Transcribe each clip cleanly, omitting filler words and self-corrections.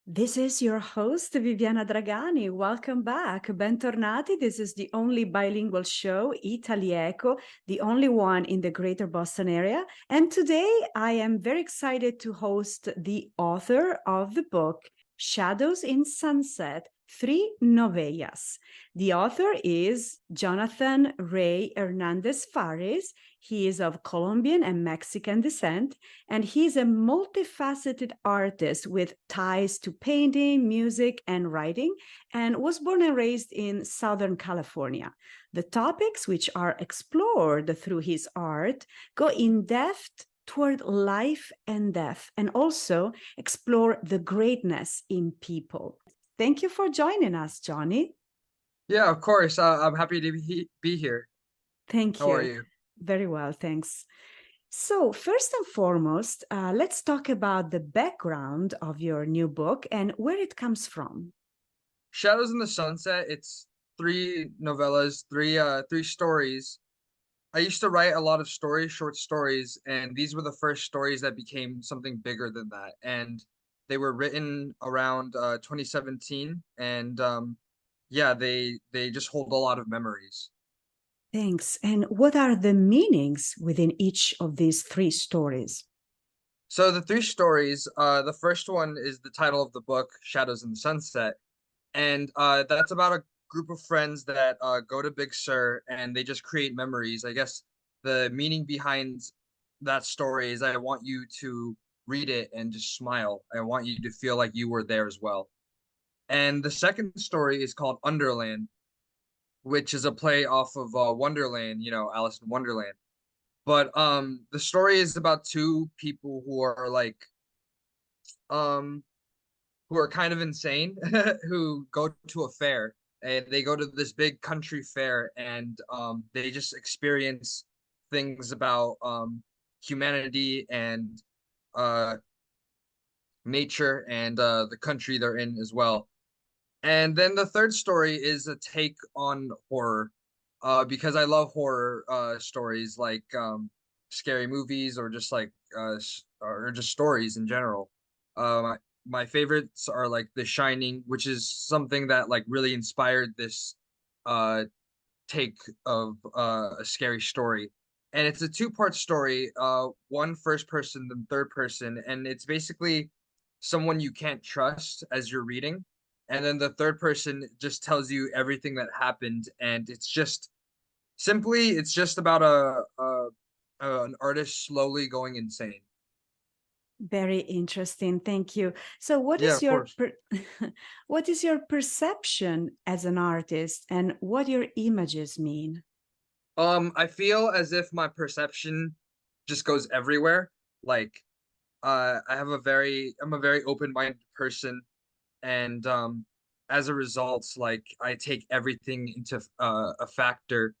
This is your host, Viviana Dragani. Welcome back. Bentornati. This is the only bilingual show, Itali-Echo, the only one in the greater Boston area. And today I am very excited to host the author of the book, Shadows in Sunset, Three Novellas. The author is Jonathan Ray Hernandez Farris. He is of Colombian and Mexican descent, and he's a multifaceted artist with ties to painting, music, and writing, and was born and raised in Southern California. The topics which are explored through his art go in depth toward life and death, and also explore the greatness in people. Thank you for joining us, Johnny. Yeah, of course. I'm happy to be here. Thank How are you. you? Very well, thanks. So, first and foremost, let's talk about the background of your new book and where it comes from. Shadows in the Sunset. It's three novellas, three stories. I used to write a lot of stories, short stories, and these were the first stories that became something bigger than that. And they were written around 2017, and yeah, they just hold a lot of memories. Thanks. And what are the meanings within each of these three stories? So the three stories, the first one is the title of the book, Shadows in the Sunset. And that's about a group of friends that go to Big Sur and they just create memories. I guess the meaning behind that story is I want you to read it and just smile. I want you to feel like you were there as well. And the second story is called Underland, which is a play off of Wonderland, Alice in Wonderland. But the story is about two people um who are kind of insane who go to a fair, and they go to this big country fair, and they just experience things about humanity and uh nature and the country they're in as well. And then the third story is a take on horror, because I love horror stories, like scary movies, or just like or just stories in general. My favorites are like The Shining, which is something that like really inspired this uh take of a scary story. And it's a two-part story, one first person, then third person, and it's basically someone you can't trust as you're reading. And then the third person just tells you everything that happened, and it's just about an artist slowly going insane. Very interesting. Thank you. So, what Yeah, is of your course. what is your perception as an artist, and what your images mean? I feel as if my perception just goes everywhere. Like, I'm a very open-minded person, and as a result, like I take everything into a factor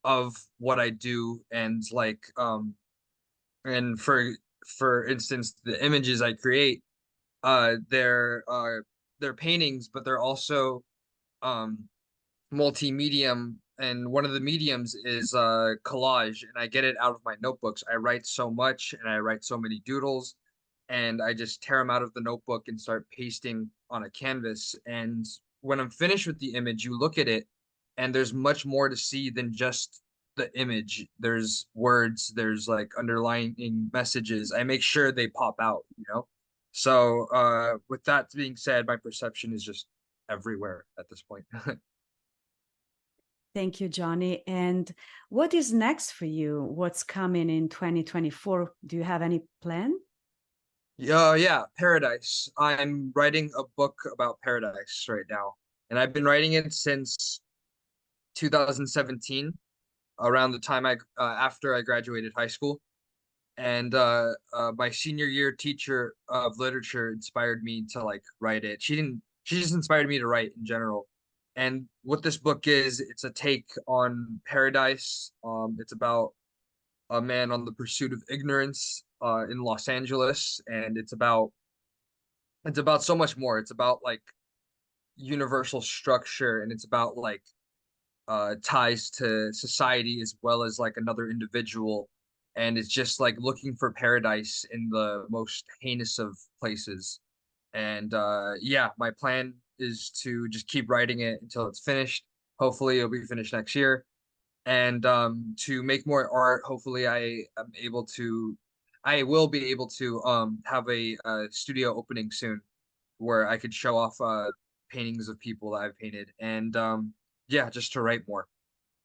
of what I do, and and for instance, the images I create, uh, they're uh, they're paintings, but they're also um multi-medium, and one of the mediums is collage, and I get it out of my notebooks. I write so much, and I write so many doodles, and I just tear them out of the notebook and start pasting on a canvas. And when I'm finished with the image, you look at it, and there's much more to see than just the image. There's words, there's like underlining messages. I make sure they pop out. So with that being said, my perception is just everywhere at this point. Thank you, Johnny. And what is next for you? What's coming in 2024? Do you have any plan? Yeah, Paradise. I'm writing a book about paradise right now, and I've been writing it since 2017, around the time after I graduated high school. And my senior year teacher of literature inspired me to like write it. She just inspired me to write in general. And what this book is, it's a take on paradise. It's about a man on the pursuit of ignorance in Los Angeles, and it's about so much more. It's about like universal structure, and it's about like ties to society as well as like another individual. And it's just like looking for paradise in the most heinous of places. And yeah, my plan is to just keep writing it until it's finished. Hopefully it'll be finished next year. And to make more art, hopefully I will be able to have a studio opening soon where I could show off paintings of people that I've painted, and yeah, just to write more.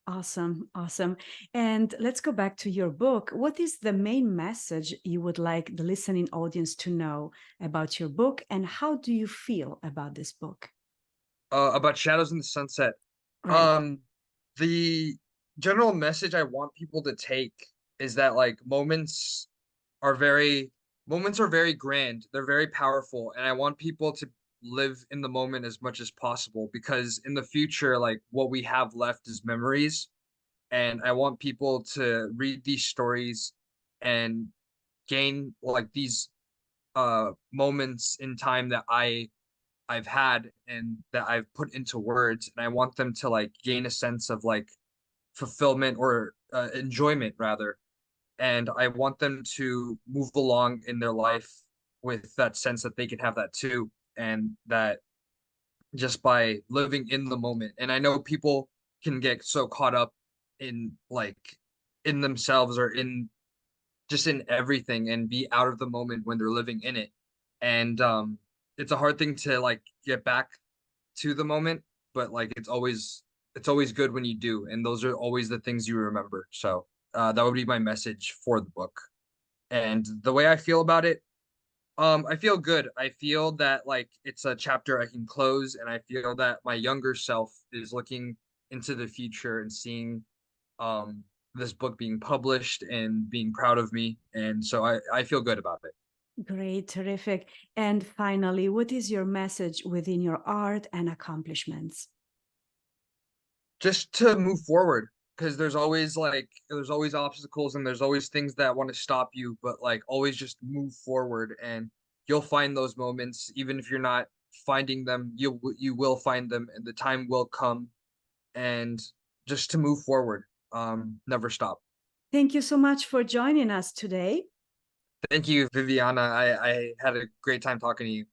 Awesome, awesome. And let's go back to your book. What is the main message you would like the listening audience to know about your book, and how do you feel about this book? About Shadows in the Sunset. Right. Um, the general message I want people to take is that like are very moments are very grand. They're very powerful, and I want people to live in the moment as much as possible because in the future, like what we have left is memories, and I want people to read these stories and gain like these moments in time that I've had and that I've put into words, and I want them to like gain a sense of like fulfillment or enjoyment rather, and I want them to move along in their life with that sense that they can have that too, and that just by living in the moment. And I know people can get so caught up in like in themselves or in just in everything and be out of the moment when they're living in it. And it's a hard thing to like get back to the moment, but like it's always good when you do, and those are always the things you remember. So that would be my message for the book. And the way I feel about it, I feel good. I feel that like it's a chapter I can close, and I feel that my younger self is looking into the future and seeing um this book being published and being proud of me. And so I feel good about it. Great, terrific. And finally, what is your message within your art and accomplishments? Just to move forward, because there's always obstacles and there's always things that want to stop you, but like always just move forward, and you'll find those moments. Even if you're not finding them, you will find them, and the time will come. And just to move forward, never stop. Thank you so much for joining us today. Thank you, Viviana. I had a great time talking to you.